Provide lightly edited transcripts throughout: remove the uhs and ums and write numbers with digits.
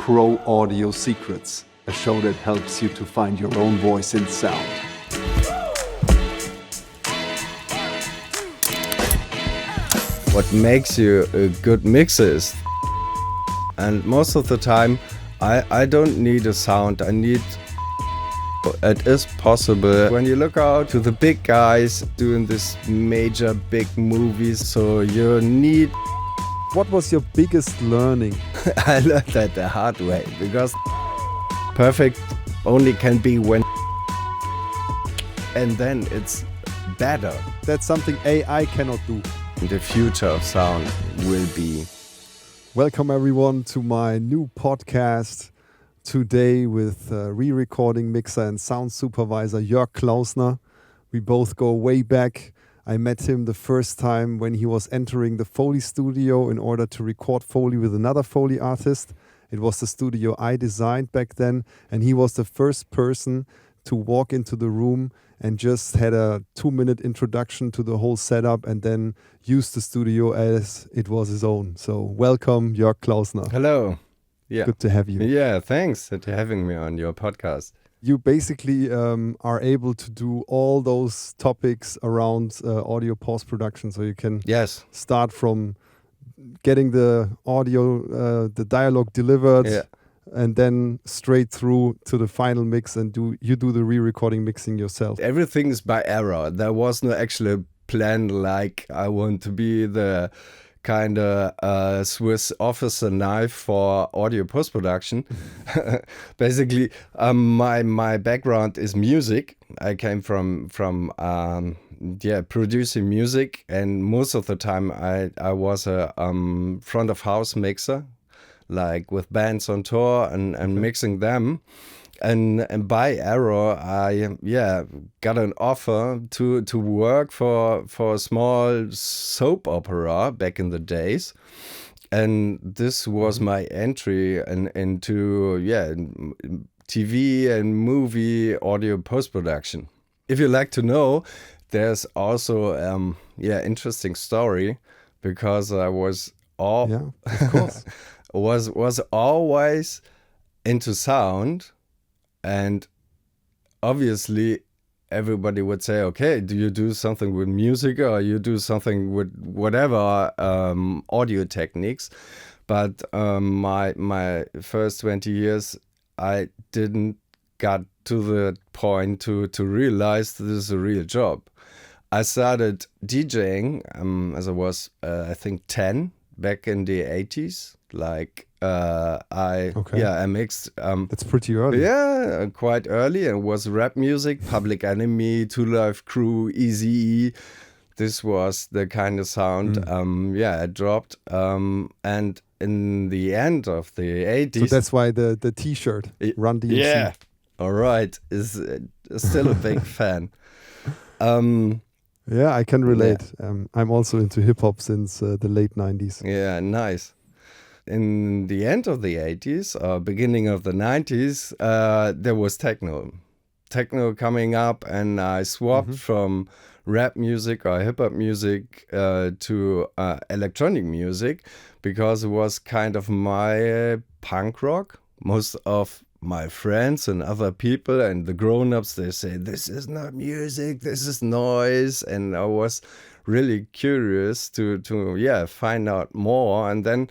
Pro Audio Secrets, a show that helps you to find your own voice in sound. What makes you a good mixer is, and most of the time I don't need a sound, I need, it is possible when you look out to the big guys doing this major big movies, so you need. What was your biggest learning? I learned that the hard way, because perfect only can be when, and then it's better. That's something AI cannot do. The future of sound will be. Welcome everyone to my new podcast today with re-recording mixer and sound supervisor Jörg Klausner. We both go way back. I met him the first time when he was entering the Foley studio in order to record Foley with another Foley artist. It was the studio I designed back then, and he was the first person to walk into the room and just had a 2-minute introduction to the whole setup and then used the studio as it was his own. So welcome, Jörg Klausner. Hello. Yeah. Good to have you. Yeah, thanks for having me on your podcast. You basically are able to do all those topics around audio post-production. So you can start from getting the audio, the dialogue delivered, and then straight through to the final mix, and do the re-recording mixing yourself. Everything is by error. There was no actual plan like I want to be the kind of Swiss officer knife for audio post-production. Basically, my background is music. I came from producing music, and most of the time I was a front of house mixer, like with bands on tour and mixing them. And by error, I got an offer to work for a small soap opera back in the days, and this was my entry into TV and movie audio post production. If you like to know, there's also interesting story, because I was of course. was always into sound. And obviously, everybody would say, okay, do you do something with music, or you do something with whatever audio techniques? But my first 20 years, I didn't got to the point to realize this is a real job. I started DJing as I was, I think, 10 back in the 80s. Like I mixed. That's pretty early. Yeah, quite early. It was rap music, Public Enemy, Two Live Crew, Eazy-E. This was the kind of sound. I dropped. And in the end of the 80s. So that's why the T-shirt, Run DMC. Yeah, all right, is still a big fan. Yeah, I can relate. Yeah. I'm also into hip hop since the late 90s. Yeah, nice. In the end of the 80s or beginning of the 90s, there was techno coming up, and I swapped from rap music or hip hop music to electronic music, because it was kind of my punk rock. Most of my friends and other people and the grown-ups, they say, this is not music, this is noise. And I was really curious to find out more. And then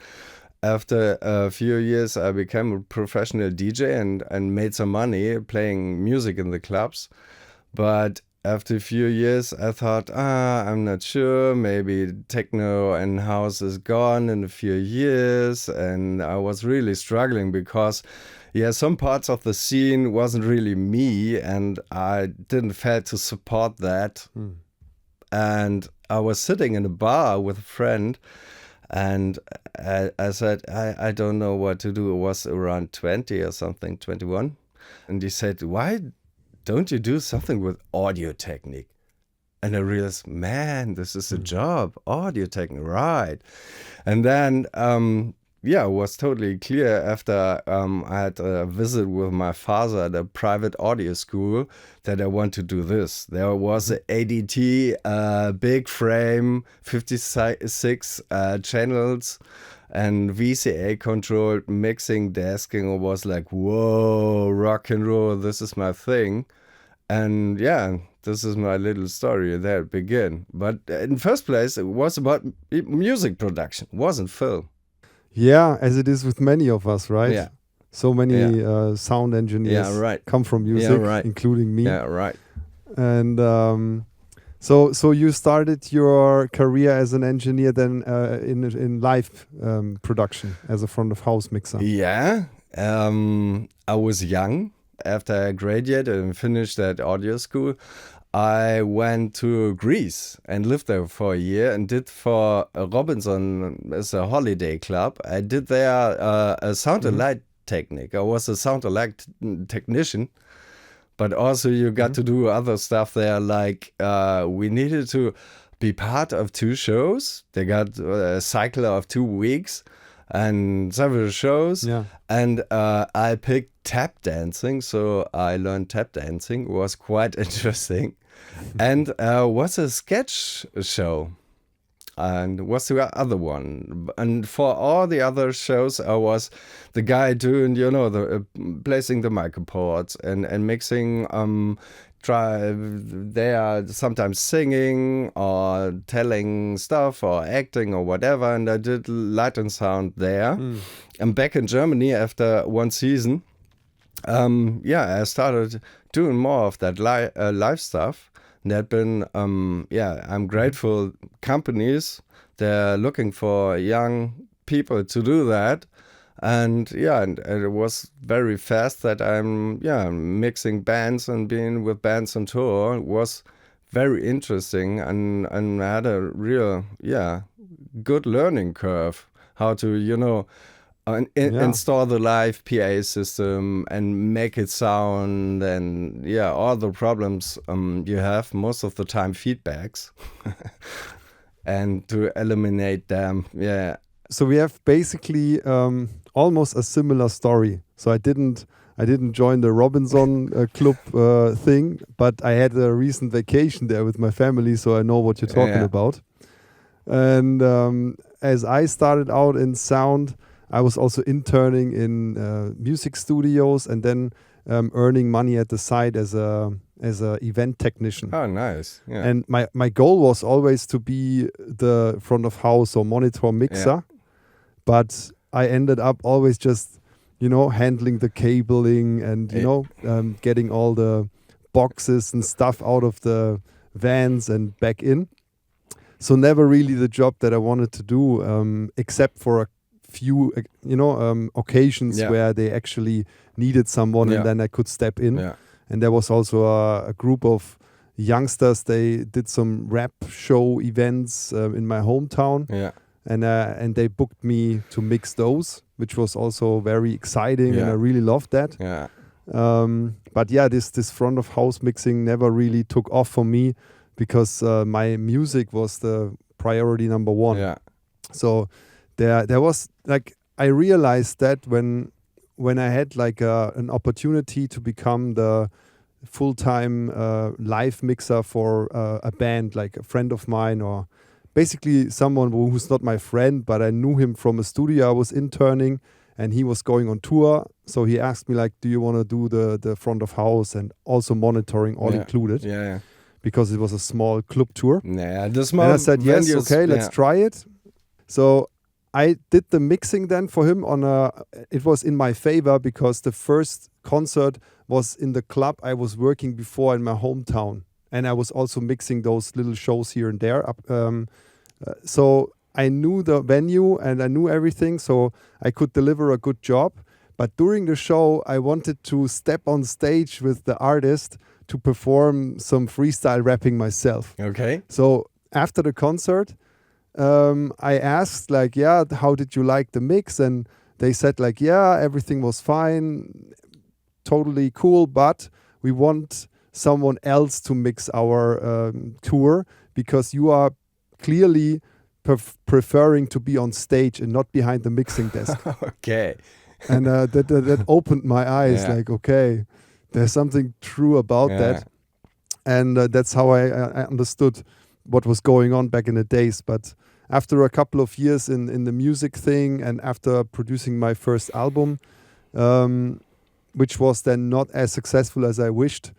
after a few years, I became a professional DJ and made some money playing music in the clubs. But after a few years, I thought, I'm not sure, maybe techno and house is gone in a few years. And I was really struggling, because some parts of the scene wasn't really me, and I didn't feel to support that. And I was sitting in a bar with a friend, and I said, I don't know what to do. It was around 20 or something, 21. And he said, why don't you do something with audio technique? And I realized, man, this is a job, audio technique, right? And then, it was totally clear after I had a visit with my father at a private audio school that I want to do this. There was an ADT, big frame, 56 channels, and VCA controlled mixing, desking was like, whoa, rock and roll, this is my thing. And yeah, this is my little story. There it began. But in first place, it was about music production, wasn't film. Yeah, as it is with many of us, right? Yeah. So many sound engineers come from music, including me. Yeah, right. And so you started your career as an engineer then in live production as a front of house mixer. Yeah, I was young. After I graduated and finished at audio school, I went to Greece and lived there for a year and did for Robinson as a holiday club. I did there a sound and light technique. I was a sound and light technician. But also you got to do other stuff there, like we needed to be part of 2 shows. They got a cycle of 2 weeks and several shows. Yeah. And I picked tap dancing, so I learned tap dancing. It was quite interesting. And was a sketch show. And what's the other one? And for all the other shows, I was the guy doing, the placing the microports and mixing. They are sometimes singing or telling stuff or acting or whatever. And I did light and sound there. And back in Germany after 1 season, I started doing more of that live stuff. There had been, I'm grateful, companies, they're looking for young people to do that. And it was very fast that I'm mixing bands and being with bands on tour. It was very interesting and I had a real, good learning curve, how to, install the live PA system and make it sound and all the problems you have, most of the time feedbacks and to eliminate them. So we have basically almost a similar story. So I didn't join the Robinson Club thing, but I had a recent vacation there with my family, so I know what you're talking about. And as I started out in sound, I was also interning in music studios and then earning money at the side as a event technician. Oh, nice! Yeah. And my goal was always to be the front of house or monitor mixer, but I ended up always just handling the cabling and getting all the boxes and stuff out of the vans and back in. So never really the job that I wanted to do, except for a few occasions where they actually needed someone and then I could step in. And there was also a group of youngsters. They did some rap show events in my hometown, and they booked me to mix those, which was also very exciting, and I really loved that. But this front of house mixing never really took off for me because my music was the priority number one. So there was I realized that when I had an opportunity to become the full-time live mixer for a band, like a friend of mine, or basically someone who's not my friend, but I knew him from a studio I was interning, and he was going on tour. So he asked me do you want to do the front of house and also monitoring all included? Because it was a small club tour. The small and I said, yes, okay, let's try it. So I did the mixing then for him it was in my favor because the first concert was in the club I was working before in my hometown. And I was also mixing those little shows here and there. So I knew the venue and I knew everything, so I could deliver a good job. But during the show, I wanted to step on stage with the artist to perform some freestyle rapping myself. Okay. So after the concert, I asked how did you like the mix? And they said everything was fine, totally cool, but we want someone else to mix our tour because you are clearly preferring to be on stage and not behind the mixing desk. Okay. And that opened my eyes. Okay, there's something true about that. And that's how I understood what was going on back in the days. But after a couple of years in the music thing, and after producing my first album, which was then not as successful as I wished,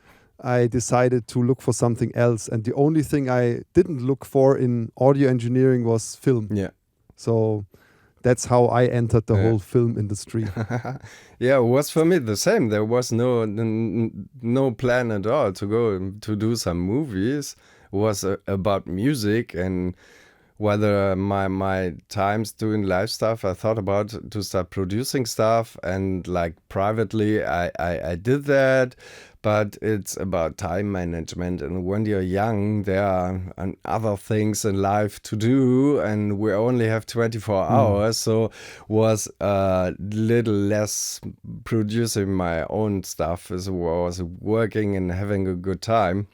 I decided to look for something else. And the only thing I didn't look for in audio engineering was film. Yeah. So that's how I entered the whole film industry. Yeah, it was for me the same. There was no plan at all to go to do some movies. It was about music, and whether my times doing live stuff, I thought about to start producing stuff, and like privately I did that. But it's about time management, and when you're young, there are other things in life to do, and we only have 24 hours, so was a little less producing my own stuff as I was working and having a good time.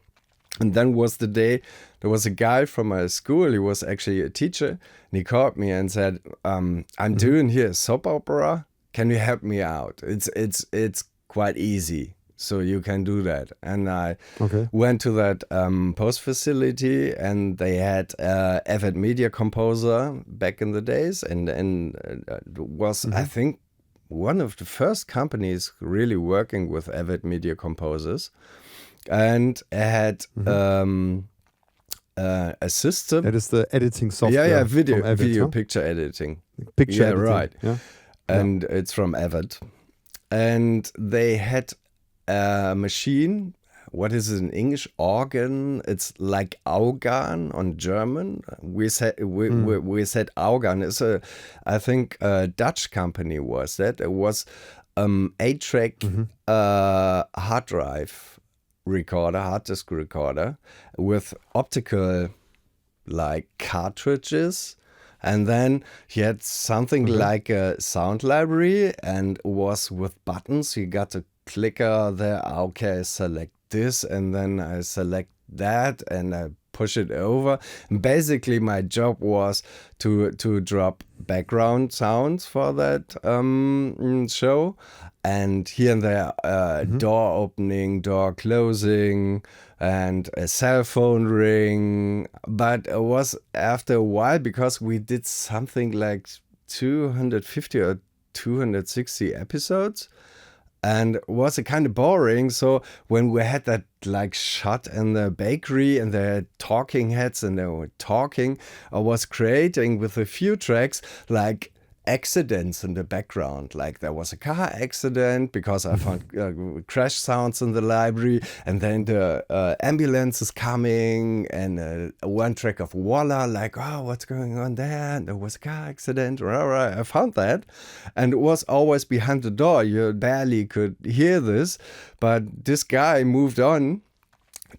And then was the day, there was a guy from my school, he was actually a teacher, and he called me and said, I'm doing here a soap opera, can you help me out? It's quite easy. So you can do that. And I went to that post facility, and they had Avid Media Composer back in the days, and was, I think, one of the first companies really working with Avid Media Composers. And I had a system. That is the editing software. Yeah, video Avid, picture editing. Picture editing. Right. Yeah. And it's from Avid. And they had a machine, what is it in English? Organ. It's like Augan on German. We said Augan. It's I think a Dutch company was that. It was 8-track hard drive recorder, hard disk recorder with optical like cartridges. And then he had something like a sound library, and was with buttons. You got a clicker there. Okay, I select this, and then I select that, and I push it over. And basically, my job was to drop background sounds for that show, and here and there, door opening, door closing, and a cell phone ring. But it was after a while, because we did something like 250 or 260 episodes, and it was kind of boring. So when we had that like shot in the bakery, and they had talking heads, and they were talking, I was creating with a few tracks like accidents in the background. Like there was a car accident because I found crash sounds in the library, and then the ambulance is coming, and one track of Walla, like, oh, what's going on there? And there was a car accident. I found that, and it was always behind the door. You barely could hear this, but this guy moved on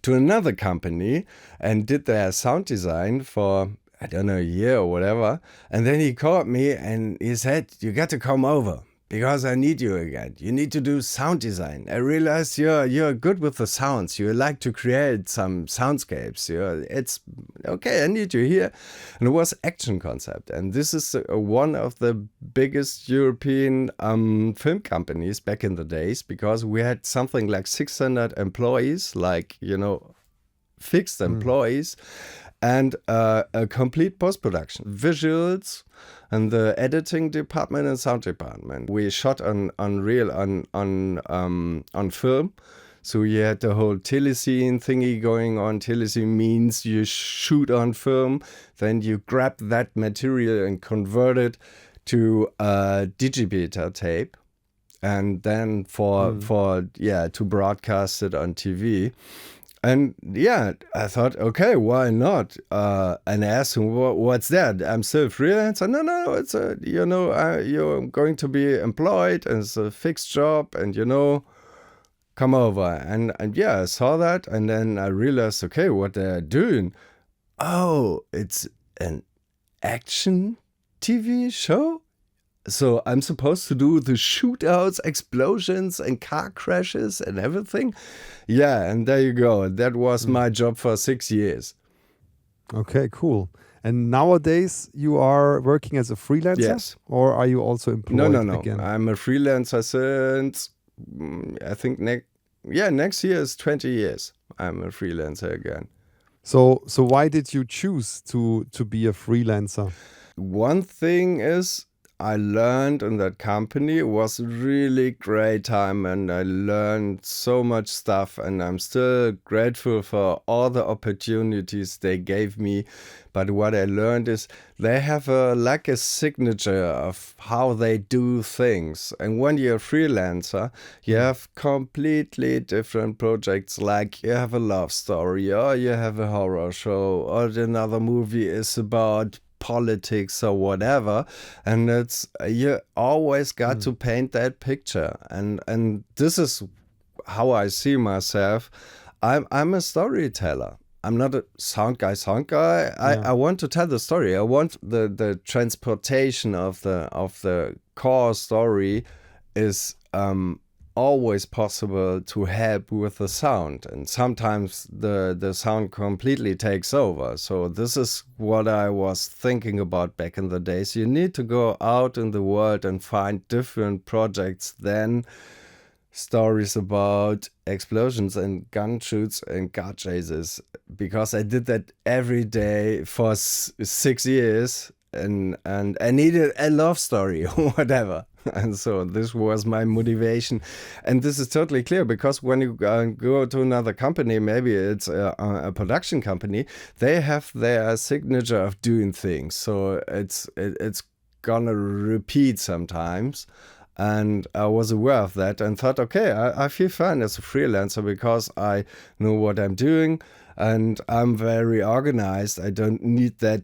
to another company and did their sound design for, I don't know, a year or whatever. And then he called me and he said, you got to come over because I need you again. You need to do sound design. I realized you're good with the sounds. You like to create some soundscapes. It's okay, I need you here. And it was Action Concept. And this is one of the biggest European film companies back in the days, because we had something like 600 employees, like, fixed employees. And a complete post-production, visuals, and the editing department and sound department. We shot on film, so you had the whole telescene thingy going on. Telescene means you shoot on film, then you grab that material and convert it to a digibeta tape, and then to broadcast it on TV. And I thought, okay, why not? And I asked him, what's that? I'm still freelance? No, it's you're going to be employed, and it's a fixed job, and come over. And I saw that, and then I realized, okay, what they're doing. Oh, it's an action TV show? So I'm supposed to do the shootouts, explosions, and car crashes and everything? Yeah, and there you go. That was my job for 6 years. Okay, cool. And nowadays you are working as a freelancer? Yes. Or are you also employed again? No. I'm a freelancer since, I think, next year is 20 years. I'm a freelancer again. So why did you choose to be a freelancer? One thing is, I learned in that company. It was a really great time, and I learned so much stuff, and I'm still grateful for all the opportunities they gave me. But what I learned is they have like a signature of how they do things. And when you're a freelancer, you have completely different projects. Like you have a love story, or you have a horror show, or another movie is about politics or whatever, and it's you always got to paint that picture, and this is how I see myself. I'm a storyteller. I'm not a sound guy. I want to tell the story. I want the transportation of the core story is always possible to help with the sound, and sometimes the sound completely takes over. So this is what I was thinking about back in the days. You need to go out in the world and find different projects than stories about explosions and gun shoots and car chases, because I did that every day for 6 years, and I needed a love story or whatever. And so this was my motivation. And this is totally clear, because when you go to another company, maybe it's a production company, they have their signature of doing things. So it's gonna repeat sometimes. And I was aware of that and thought, okay, I feel fine as a freelancer because I know what I'm doing and I'm very organized. I don't need that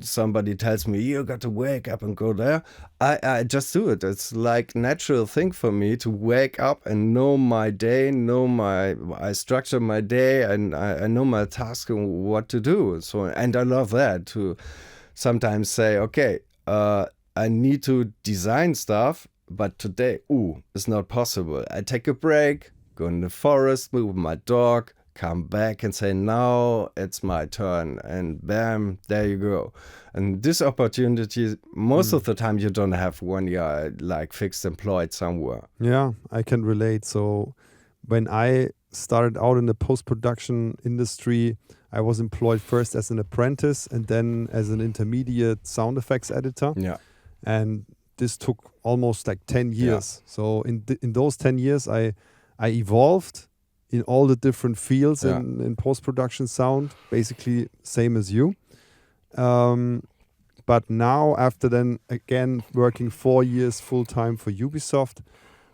somebody tells me, you got to wake up and go there. I just do it. It's like natural thing for me to wake up and know my day, I structure my day, and I know my task and what to do. So, and I love that, to sometimes say, okay, I need to design stuff, but today, it's not possible. I take a break, go in the forest, move my dog, come back and say, now it's my turn. And bam, there you go. And this opportunity, most of the time you don't have when you're like fixed employed somewhere. Yeah, I can relate. So when I started out in the post-production industry, I was employed first as an apprentice and then as an intermediate sound effects editor. Yeah. And this took almost like 10 years. Yeah. So in those 10 years, I evolved in all the different fields in post-production sound, basically same as you. But now, after then again working 4 years full-time for Ubisoft,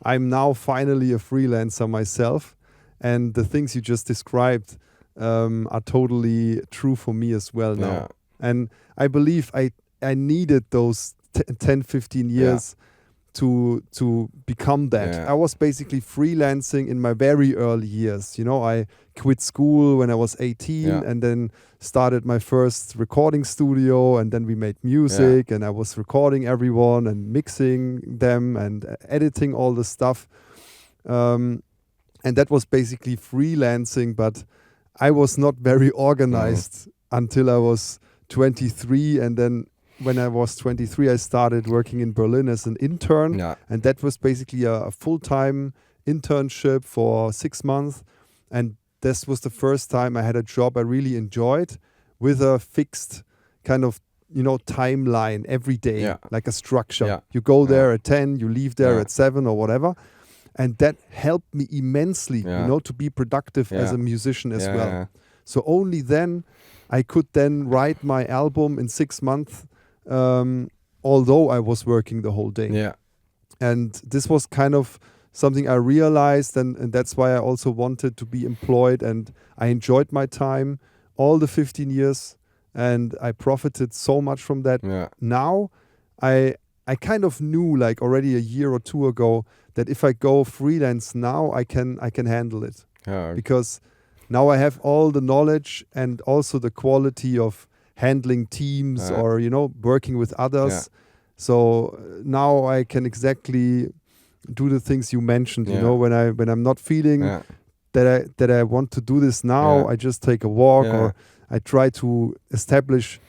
I'm now finally a freelancer myself. And the things you just described are totally true for me as well now. Yeah. And I believe I needed those 10, 15 years to become that. Yeah. I was basically freelancing in my very early years. You know, I quit school when I was 18 and then started my first recording studio, and then we made music and I was recording everyone and mixing them and editing all the stuff. And that was basically freelancing, but I was not very organized until I was 23, and then when I was 23, I started working in Berlin as an intern, and that was basically a full-time internship for 6 months. And this was the first time I had a job I really enjoyed, with a fixed kind of, timeline every day, like a structure. Yeah. You go there at 10, you leave there at 7 or whatever. And that helped me immensely, to be productive as a musician as well. Yeah. So only then I could then write my album in 6 months, although I was working the whole day. Yeah. And this was kind of something I realized, and that's why I also wanted to be employed, and I enjoyed my time all the 15 years, and I profited so much from that. Yeah. Now, I kind of knew, like already a year or two ago, that if I go freelance now, I can handle it. Yeah. Because now I have all the knowledge and also the quality of handling teams or working with others. Yeah. So now I can exactly do the things you mentioned. When I'm not feeling that I want to do this now, I just take a walk or I try to establish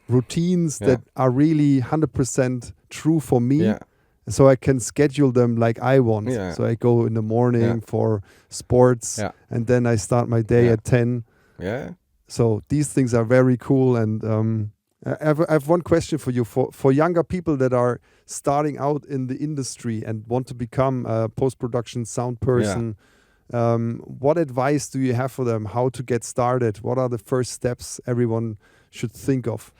routines that are really 100% true for me, so I can schedule them like I want. So I go in the morning for sports, and then I start my day at 10. So these things are very cool. And I have one question for you. For younger people that are starting out in the industry and want to become a post-production sound person, what advice do you have for them? How to get started? What are the first steps everyone should think of?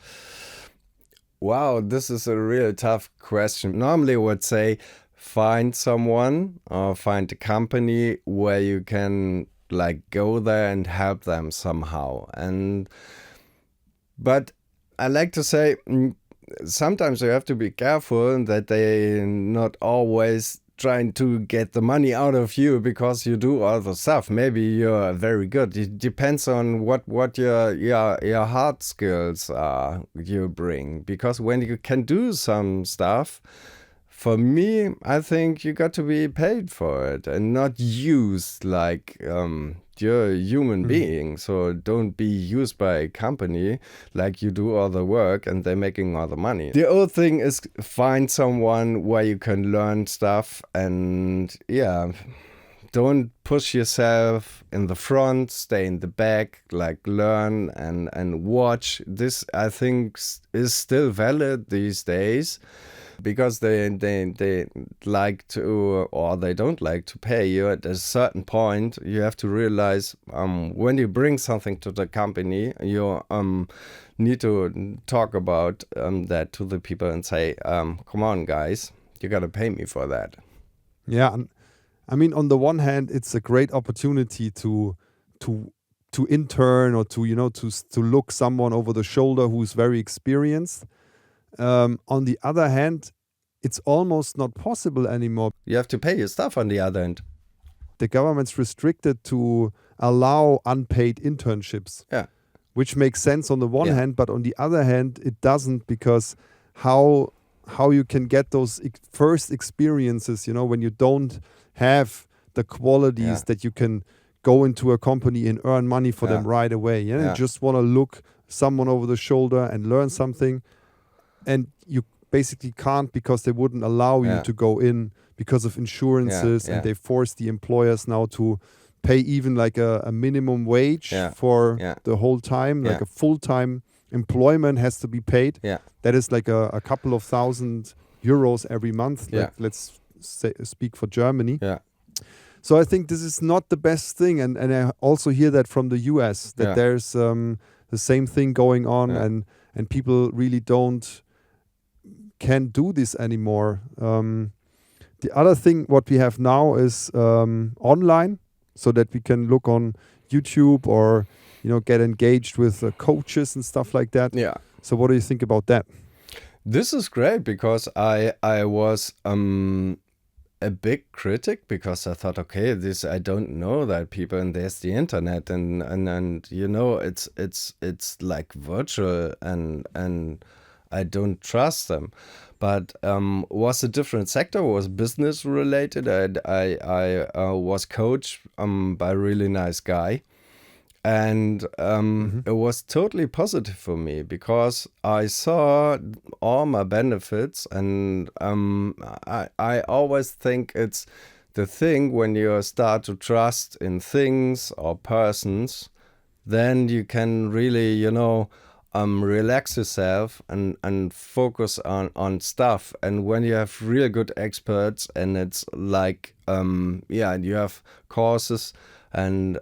Wow, this is a really tough question. Normally I would say find someone or find a company where you can like go there and help them somehow. But I like to say sometimes you have to be careful that they not always trying to get the money out of you because you do all the stuff. Maybe you're very good. It depends on what your hard skills are you bring. Because when you can do some stuff, for me, I think you got to be paid for it and not used like you're a human being. So don't be used by a company like you do all the work and they're making all the money. The other thing is find someone where you can learn stuff and don't push yourself in the front, stay in the back, like learn and watch. This I think is still valid these days. Because they like to or they don't like to pay you at a certain point. You have to realize when you bring something to the company, you need to talk about that to the people and say, come on guys, you gotta pay me for that. Yeah, I mean, on the one hand, it's a great opportunity to intern or to look someone over the shoulder who's very experienced. On the other hand, it's almost not possible anymore. You have to pay your stuff on the other end. The government's restricted to allow unpaid internships, which makes sense on the one hand, but on the other hand, it doesn't, because how you can get those first experiences, when you don't have the qualities that you can go into a company and earn money for them right away. You just want to look someone over the shoulder and learn something. And you basically can't, because they wouldn't allow you to go in because of insurances, and they force the employers now to pay even like a minimum wage for the whole time, like a full-time employment has to be paid. That is like a couple of €1,000 every month. Like, let's speak for Germany. So I think this is not the best thing, and I also hear that from the US that there's the same thing going on, and people really can't do this anymore. The other thing what we have now is online, so that we can look on YouTube or get engaged with coaches and stuff like that. So what do you think about that? This is great, because I was a big critic, because I thought, okay, I don't know that people, and there's the internet, and it's like virtual, and I don't trust them. But was a different sector, was business related. I was coached by a really nice guy. And it was totally positive for me, because I saw all my benefits. And I always think it's the thing, when you start to trust in things or persons, then you can really, relax yourself and focus on stuff. And when you have real good experts, and it's like, you have courses and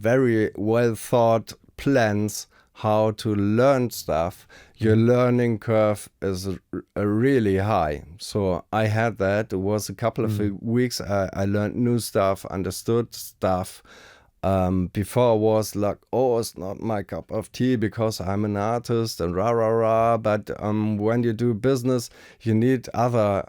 very well thought plans how to learn stuff, your learning curve is really high. So I had that. It was a couple of weeks. I learned new stuff, understood stuff. Before was like, it's not my cup of tea, because I'm an artist and rah. But when you do business, you need other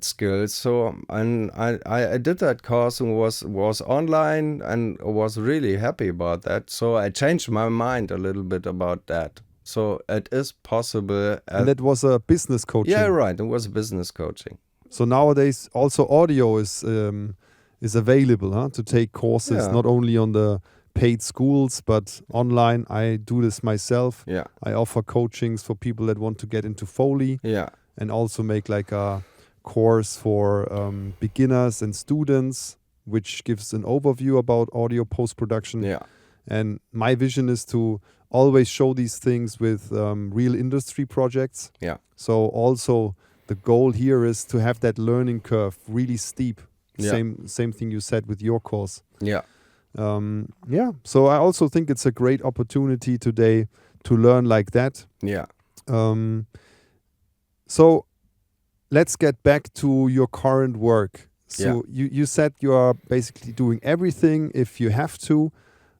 skills. So and I did that course and was online and was really happy about that. So I changed my mind a little bit about that. So it is possible. And that was a business coaching. Yeah, right. It was business coaching. So nowadays also audio is available to take courses, not only on the paid schools, but online. I do this myself. I offer coachings for people that want to get into Foley, and also make like a course for beginners and students, which gives an overview about audio post-production. And my vision is to always show these things with real industry projects. Yeah. So also the goal here is to have that learning curve really steep. Yeah. Same thing you said with your course. Yeah. So I also think it's a great opportunity today to learn like that. Yeah. So let's get back to your current work. So you said you are basically doing everything if you have to.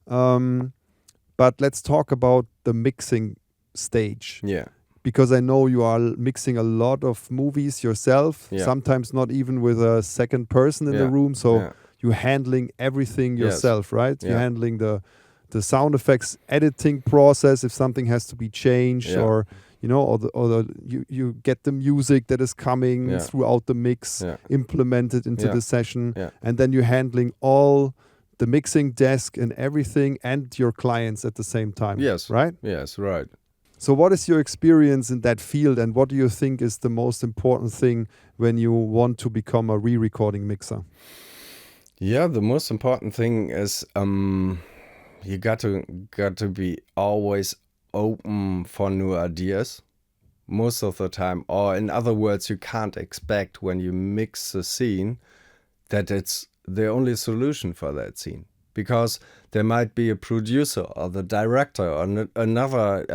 But let's talk about the mixing stage. Yeah. Because I know you are mixing a lot of movies yourself, sometimes not even with a second person in the room. So you're handling everything yourself, right? You're handling the sound effects editing process if something has to be changed, or you get the music that is coming throughout the mix implemented into the session, and then you're handling all the mixing desk and everything and your clients at the same time. Yes. Right? Yes, right. So what is your experience in that field, and what do you think is the most important thing when you want to become a re-recording mixer? Yeah, the most important thing is you got to be always open for new ideas most of the time. Or in other words, you can't expect when you mix a scene that it's the only solution for that scene. Because there might be a producer or the director or another,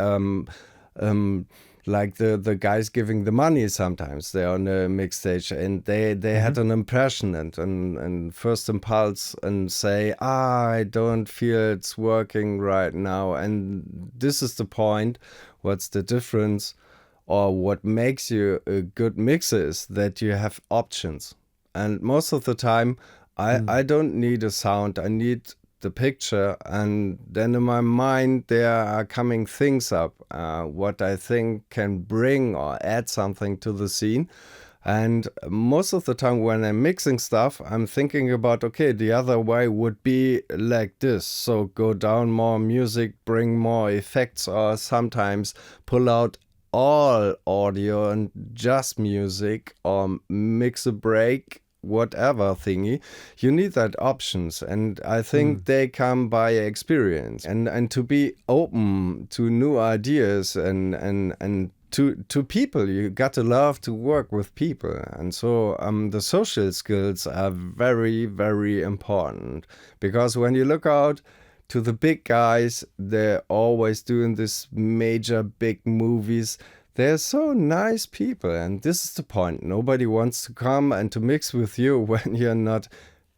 like the guys giving the money sometimes. They're on a mix stage and they had an impression and first impulse and say, I don't feel it's working right now. And this is the point. What's the difference, or what makes you a good mixer is that you have options. And most of the time, I don't need a sound, I need the picture, and then in my mind there are coming things up, what I think can bring or add something to the scene. And most of the time when I'm mixing stuff, I'm thinking about, okay, the other way would be like this. So go down more music, bring more effects, or sometimes pull out all audio and just music, or mix a break, whatever thingy. You need that options, and I think they come by experience and to be open to new ideas and to people. You got to love to work with people, and so the social skills are very, very important, because when you look out to the big guys, they're always doing this major big movies. They're so nice people, and this is the point. Nobody wants to come and to mix with you when you're not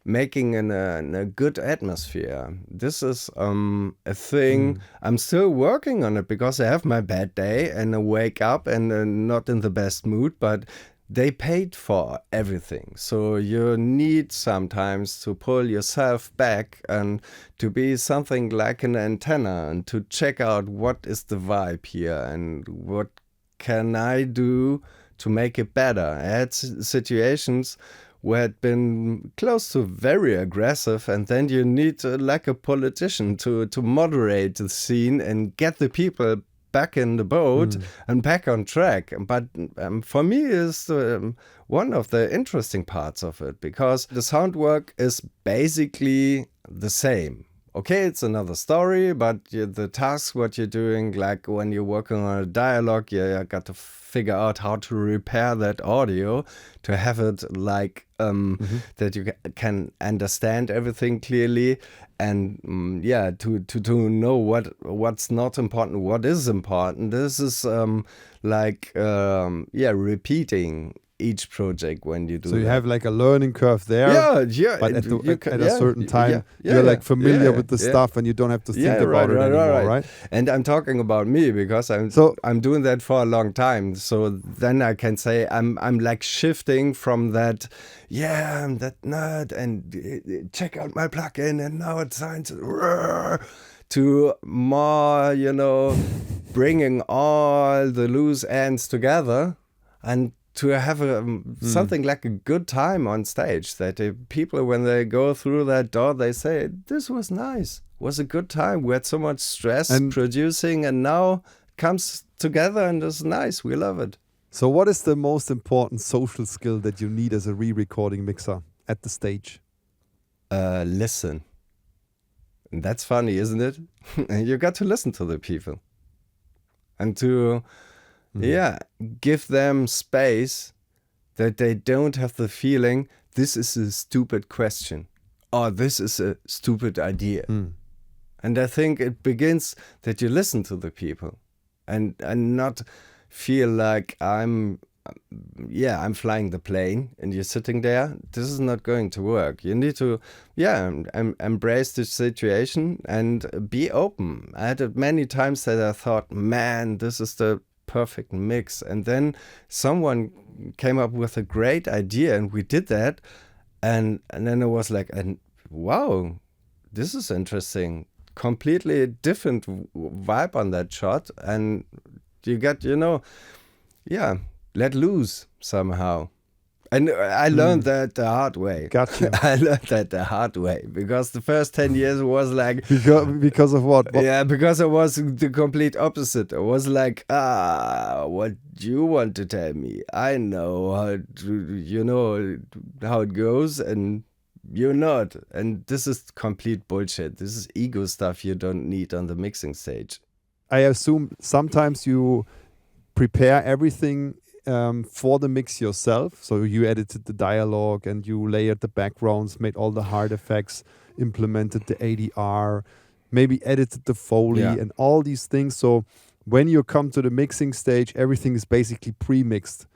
making in a good atmosphere. This is a thing. I'm still working on it, because I have my bad day and I wake up and not in the best mood, but they paid for everything. So you need sometimes to pull yourself back and to be something like an antenna and to check out what is the vibe here and what can I do to make it better. I had situations where it been close to very aggressive, and then you need like a politician to moderate the scene and get the people back in the boat and back on track. But for me is one of the interesting parts of it, because the sound work is basically the same. Okay, it's another story, but the tasks, what you're doing, like when you're working on a dialogue, you got to figure out how to repair that audio to have it like that you can understand everything clearly, and to know what's not important, what is important. This is repeating each project when you do. So you have like a learning curve there. Yeah. But at a certain time, you're like familiar with the stuff, and you don't have to think about it anymore, right? And I'm talking about me, because I'm doing that for a long time. So then I can say I'm like shifting from that. Yeah, I'm that nerd, and check out my plugin, and now it sounds to more, bringing all the loose ends together and to have something like a good time on stage, that people, when they go through that door, they say, this was nice, was a good time, we had so much stress producing, and now it comes together and it's nice, we love it. So what is the most important social skill that you need as a re-recording mixer at the stage? Listen. And that's funny, isn't it? You got to listen to the people and to, give them space that they don't have the feeling this is a stupid question or this is a stupid idea. And I think it begins that you listen to the people and not feel like I'm flying the plane and you're sitting there. This is not going to work. You need to, embrace the situation and be open. I had it many times that I thought, man, this is the perfect mix. And then someone came up with a great idea and we did that. And then it was like, wow, this is interesting. Completely different vibe on that shot. And you got, let loose somehow. And I learned that the hard way. Gotcha. I learned that the hard way because the first 10 years was like... Because of what? Yeah, because it was the complete opposite. It was like, what you want to tell me? I know how it goes and you're not. And this is complete bullshit. This is ego stuff you don't need on the mixing stage. I assume sometimes you prepare everything for the mix yourself. So you edited the dialogue and you layered the backgrounds, made all the hard effects, implemented the ADR, maybe edited the Foley and all these things. So when you come to the mixing stage, everything is basically pre-mixed.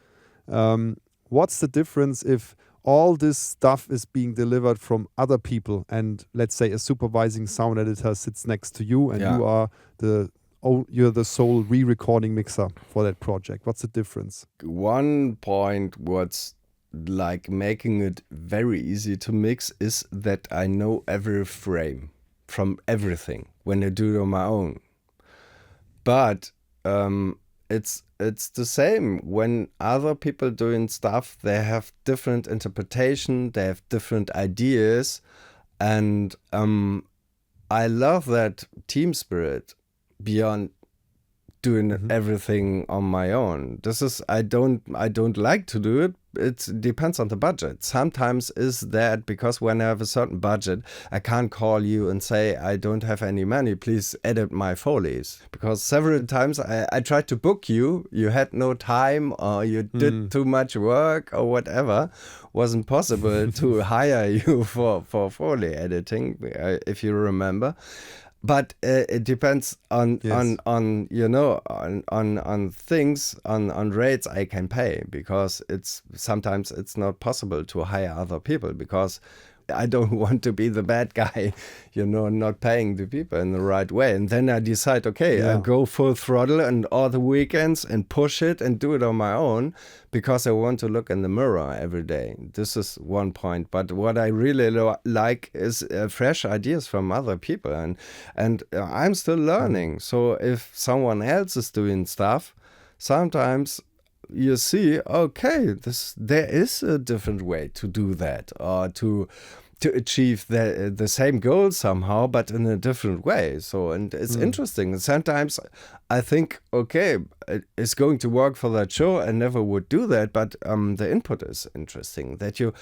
What's the difference if all this stuff is being delivered from other people and let's say a supervising sound editor sits next to you and you are you're the sole re-recording mixer for that project? What's the difference? One point what's like making it very easy to mix is that I know every frame from everything when I do it on my own. But it's the same when other people doing stuff. They have different interpretation, they have different ideas, and I love that team spirit beyond doing everything on my own. This is I don't like to do it. It depends on the budget. Sometimes is that because when I have a certain budget, I can't call you and say I don't have any money, please edit my Foleys. Because several times I tried to book you, you had no time or you did too much work or whatever. Wasn't possible to hire you for Foley editing, if you remember. But it depends on things, on rates I can pay, because sometimes it's not possible to hire other people because I don't want to be the bad guy, not paying the people in the right way. And then I decide, I go full throttle and all the weekends and push it and do it on my own because I want to look in the mirror every day. This is one point. But what I really like is fresh ideas from other people. And I'm still learning. So if someone else is doing stuff, sometimes you see, there is a different way to do that, or to achieve the same goal somehow, but in a different way. So, and it's interesting. Sometimes I think, it's going to work for that show. I never would do that, but the input is interesting. That you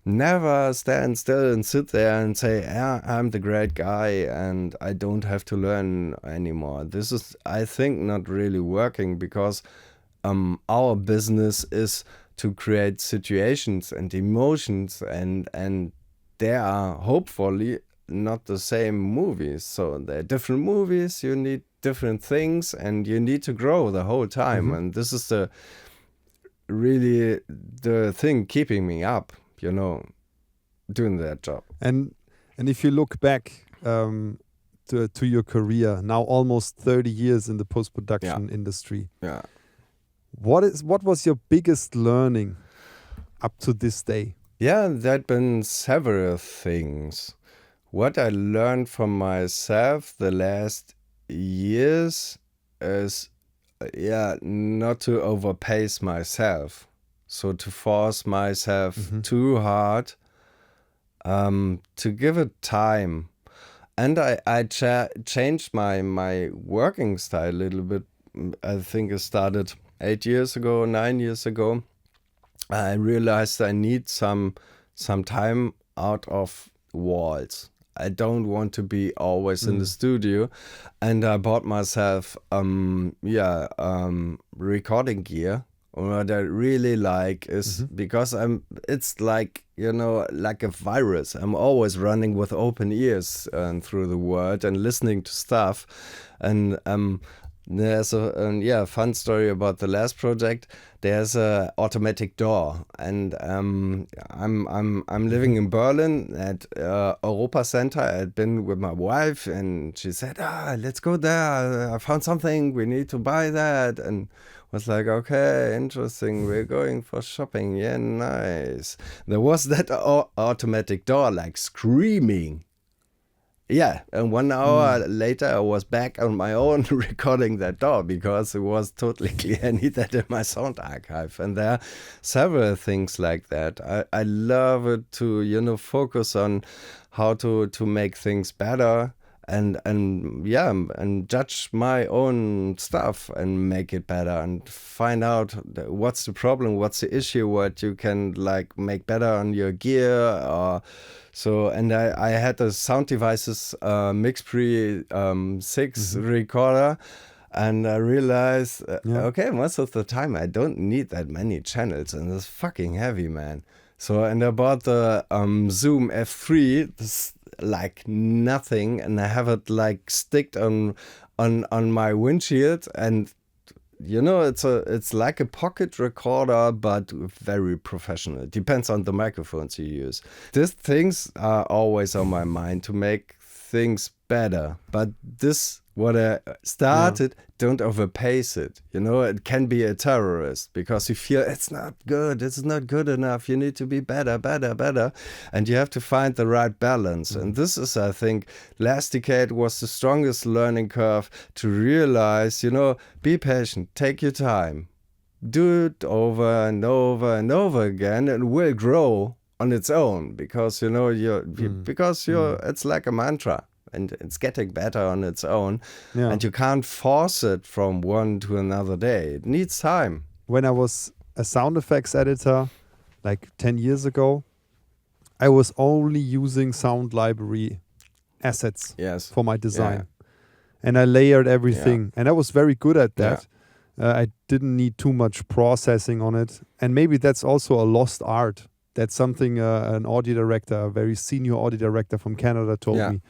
never stand still and sit there and say, I'm the great guy and I don't have to learn anymore. This is, I think, not really working, because our business is to create situations and emotions, and they are hopefully not the same movies. So they're different movies, you need different things, and you need to grow the whole time. And this is really the thing keeping me up, doing that job. And if you look back to your career, now almost 30 years in the post-production industry. Yeah. What was your biggest learning up to this day? Yeah, there had been several things. What I learned from myself the last years is, not to overpace myself. So to force myself too hard, to give it time. And I changed my working style a little bit. I think it started 9 years ago. I realized I need some time out of walls. I don't want to be always in the studio, and I bought myself recording gear. What I really like is because it's like, like a virus. I'm always running with open ears through the world and listening to stuff. And there's a fun story about the last project. There's a automatic door, and I'm living in Berlin at Europa Center. I'd been with my wife, and she said, let's go there. I found something. We need to buy that. And was like, okay, interesting. We're going for shopping. Yeah, nice. There was that automatic door, like screaming. Yeah, and 1 hour later, I was back on my own recording that door because it was totally clear. I need that in my sound archive. And there are several things like that. I love it to, focus on how to make things better and judge my own stuff and make it better and find out what's the problem, what's the issue, what you can like make better on your gear or so. And I had a Sound Devices MixPre 6 recorder. And I realized, okay, most of the time I don't need that many channels, and it's fucking heavy, man. So, and I bought the Zoom F3, this like nothing, and I have it like sticked on my windshield, and it's like a pocket recorder, but very professional. It depends on the microphones you use. These things are always on my mind to make things better, but what I started, don't overpace it. It can be a terrorist because you feel it's not good enough. You need to be better. And you have to find the right balance. And this is, I think, last decade was the strongest learning curve to realize, be patient, take your time, do it over and over and over again, and it will grow on its own because, it's like a mantra. And it's getting better on its own. Yeah. And you can't force it from one to another day. It needs time. When I was a sound effects editor, like 10 years ago, I was only using sound library assets for my design. Yeah. And I layered everything. And I was very good at that. Yeah. I didn't need too much processing on it. And maybe that's also a lost art. That's something an audio director, a very senior audio director from Canada told me.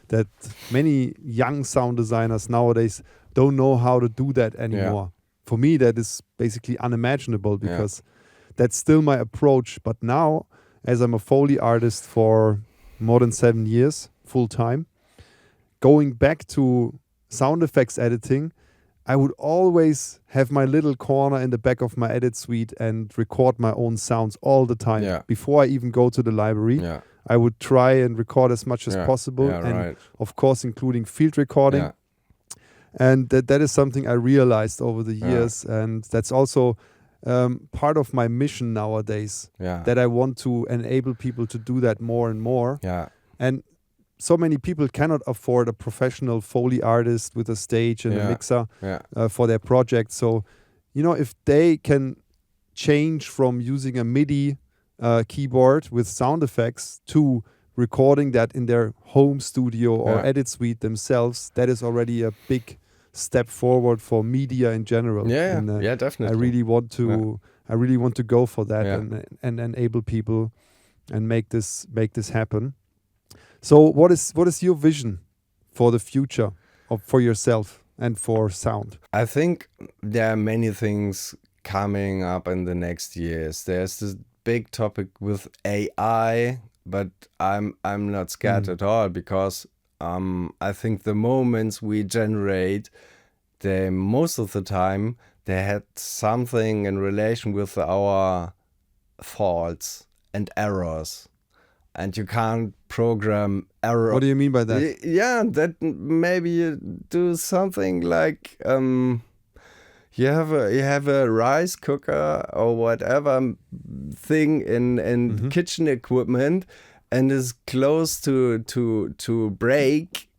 That many young sound designers nowadays don't know how to do that anymore. Yeah. For me, that is basically unimaginable because that's still my approach. But now, as I'm a Foley artist for more than 7 years, full time, going back to sound effects editing, I would always have my little corner in the back of my edit suite and record my own sounds all the time before I even go to the library. Yeah. I would try and record as much as possible, and of course, including field recording. Yeah. And that is something I realized over the years, and that's also part of my mission nowadays. Yeah. That I want to enable people to do that more and more. Yeah. And so many people cannot afford a professional Foley artist with a stage and a mixer for their project. So, if they can change from using a MIDI keyboard with sound effects to recording that in their home studio or edit suite themselves, that is already a big step forward for media in general. Definitely. I really want to go for that and enable people and make this happen. So what is your vision for the future for yourself and for sound? I think there are many things coming up in the next years. There's this big topic with AI, but I'm not scared at all because I think the moments we generate, most of the time they had something in relation with our faults and errors. And you can't program error. What do you mean by that? Yeah, that maybe you do something like you have a rice cooker or whatever thing in kitchen equipment, and is close to break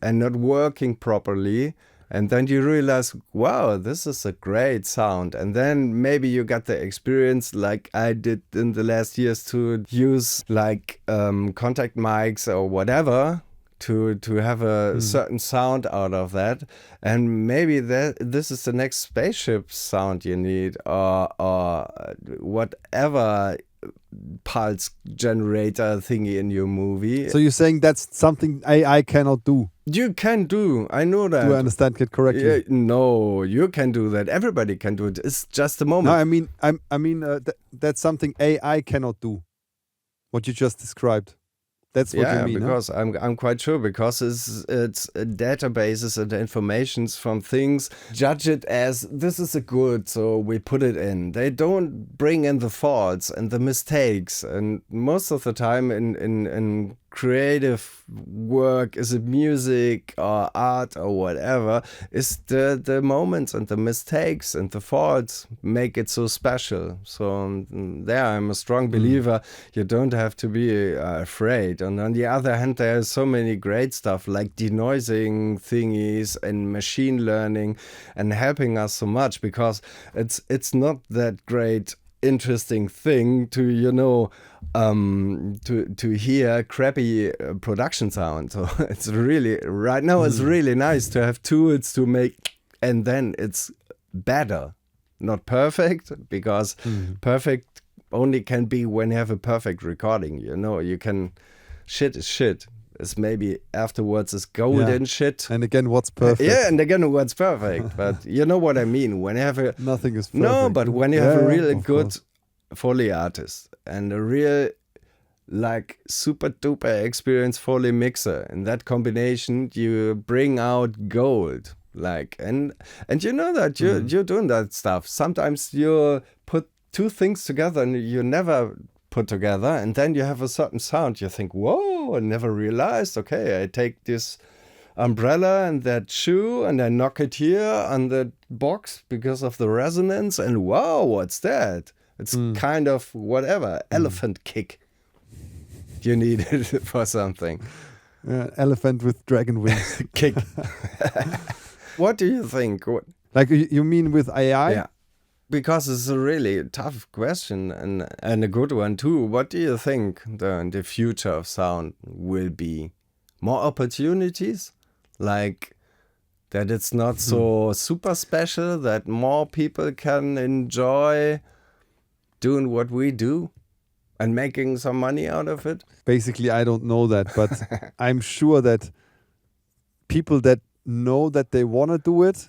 and not working properly, And then you realize, wow, this is a great sound. And then maybe you got the experience like I did in the last years to use like contact mics or whatever to have a certain sound out of that. And maybe this is the next spaceship sound you need, or whatever pulse generator thingy in your movie. So you're saying that's something AI cannot do? You can do. I know that. Do I understand it correctly? Yeah, no, you can do that. Everybody can do it. It's just a moment. No, I mean, that's something AI cannot do. What you just described. That's what you mean. Because I'm quite sure, because it's databases and informations from things. Judge it as this is a good, so we put it in. They don't bring in the faults and the mistakes. And most of the time in creative work, is it music or art or whatever, is the moments and the mistakes and the faults make it so special. So there I'm a strong believer. You don't have to be afraid. And on the other hand, there's so many great stuff like denoising thingies and machine learning and helping us so much, because it's not that great interesting thing to to hear crappy production sound. So it's really right now it's really nice to have tools to make, and then it's better, not perfect, because perfect only can be when you have a perfect recording. You can shit is shit. It's maybe afterwards is golden shit. And again, what's perfect? Yeah, and again, what's perfect. But you know what I mean. When you have a nothing is perfect. No, but when you have a really good Foley artist and a real like super duper experienced Foley mixer, in that combination you bring out gold. Like and you know that you're doing that stuff. Sometimes you put two things together and you never put together, and then you have a certain sound. You think, whoa, I never realized. Okay, I take this umbrella and that shoe and I knock it here on the box because of the resonance, and wow, what's that? It's kind of whatever, elephant kick. You need it for something. Elephant with dragon wings. Kick. What do you think? Like you mean with AI? Yeah. Because it's a really tough question and a good one too. What do you think the future of sound will be? More opportunities? Like that it's not so super special, that more people can enjoy doing what we do and making some money out of it? Basically, I don't know that, but I'm sure that people that know that they want to do it,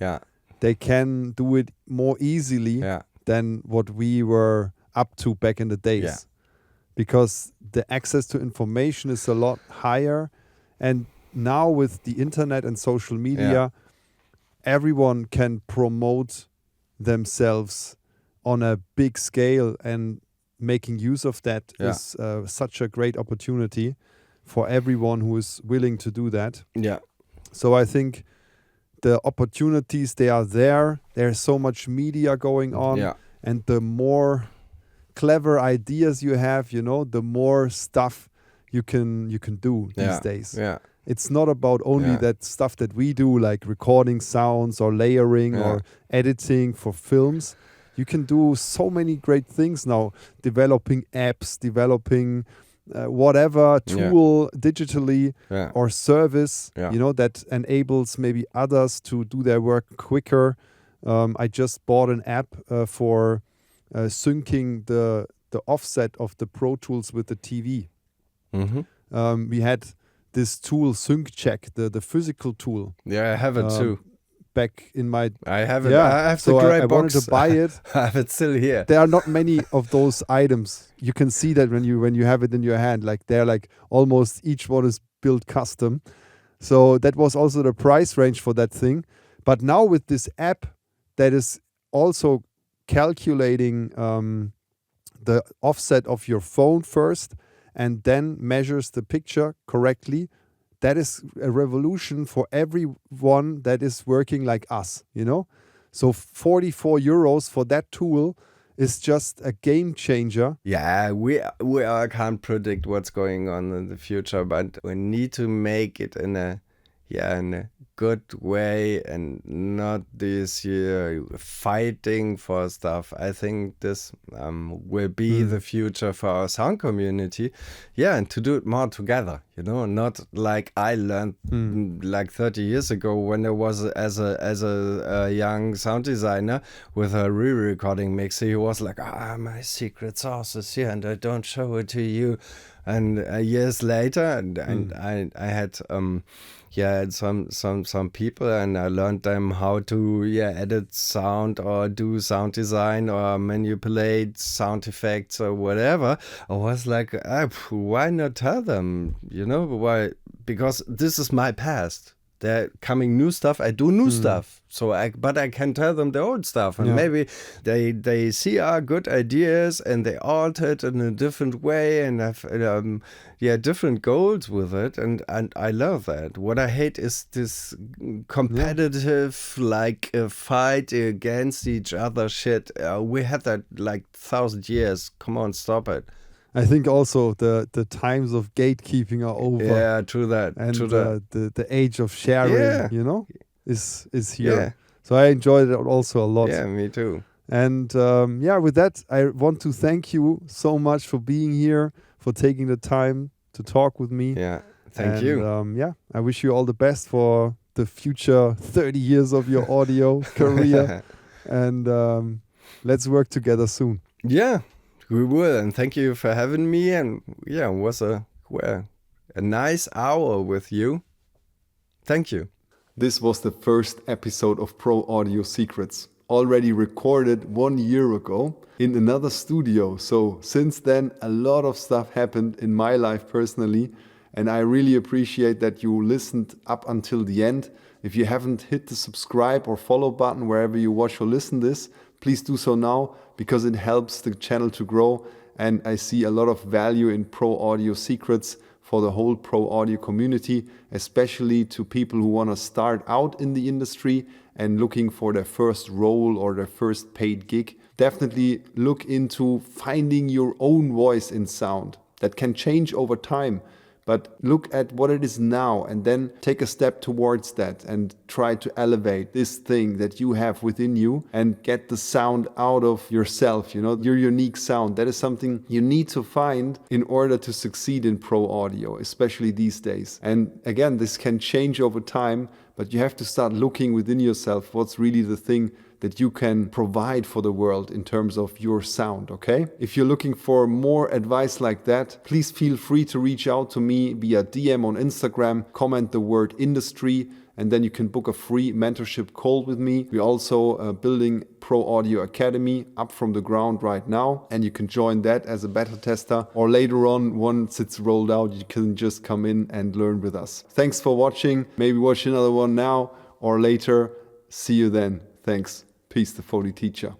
they can do it more easily than what we were up to back in the days. Because the access to information is a lot higher. And now with the internet and social media, everyone can promote themselves on a big scale, and making use of that is such a great opportunity for everyone who is willing to do that. Yeah. So I think the opportunities, they are there. There's so much media going on, and the more clever ideas you have, the more stuff you can do these days. Yeah. It's not about only that stuff that we do, like recording sounds or layering or editing for films. You can do so many great things now, developing apps, developing whatever tool digitally or service, that enables maybe others to do their work quicker. I just bought an app for syncing the offset of the Pro Tools with the TV. We had this tool, Sync Check, the physical tool. Yeah, I have it too. Back in my... I have it. I have the gray box. I wanted to buy it. I have it still here. There are not many of those items. You can see that when you have it in your hand. Like they're like almost each one is built custom. So that was also the price range for that thing. But now with this app that is also calculating the offset of your phone first and then measures the picture correctly, that is a revolution for everyone that is working like us, So 44 euros for that tool is just a game changer. Yeah, we all can't predict what's going on in the future, but we need to make it in a in a good way and not this fighting for stuff. I think this will be the future for our sound community. Yeah, and to do it more together, not like I learned like 30 years ago when I was as a young sound designer with a re-recording mixer. He was like, my secret sauce is here and I don't show it to you. And years later, and I had some people, and I learned them how to edit sound or do sound design or manipulate sound effects or whatever. I was like, why not tell them? Why? Because this is my past. They're coming new stuff. I do new stuff. But I can tell them the old stuff, and maybe they see our good ideas and they alter it in a different way and have different goals with it, and I love that. What I hate is this competitive fight against each other shit. We had that like 1,000 years. Come on, stop it. I think also the times of gatekeeping are over. Yeah, true that. And true that. the age of sharing, is here. Yeah. So I enjoyed it also a lot. Yeah, me too. And with that, I want to thank you so much for being here, for taking the time to talk with me. Yeah, thank you. I wish you all the best for the future 30 years of your audio career. And let's work together soon. Yeah. We will, and thank you for having me. And it was a nice hour with you. Thank you. This was the first episode of Pro Audio Secrets, already recorded 1 year ago in another studio. So since then, a lot of stuff happened in my life personally, and I really appreciate that you listened up until the end. If you haven't hit the subscribe or follow button wherever you watch or listen this, please do so now, because it helps the channel to grow, and I see a lot of value in Pro Audio Secrets for the whole Pro Audio community, especially to people who want to start out in the industry and looking for their first role or their first paid gig. Definitely look into finding your own voice in sound. That can change over time. But look at what it is now and then take a step towards that and try to elevate this thing that you have within you and get the sound out of yourself, your unique sound. That is something you need to find in order to succeed in pro audio, especially these days. And again, this can change over time, but you have to start looking within yourself what's really the thing that you can provide for the world in terms of your sound, okay? If you're looking for more advice like that, please feel free to reach out to me via DM on Instagram, comment the word industry, and then you can book a free mentorship call with me. We're also building Pro Audio Academy up from the ground right now, and you can join that as a beta tester, or later on, once it's rolled out, you can just come in and learn with us. Thanks for watching. Maybe watch another one now or later. See you then. Thanks. Peace, the Foley teacher.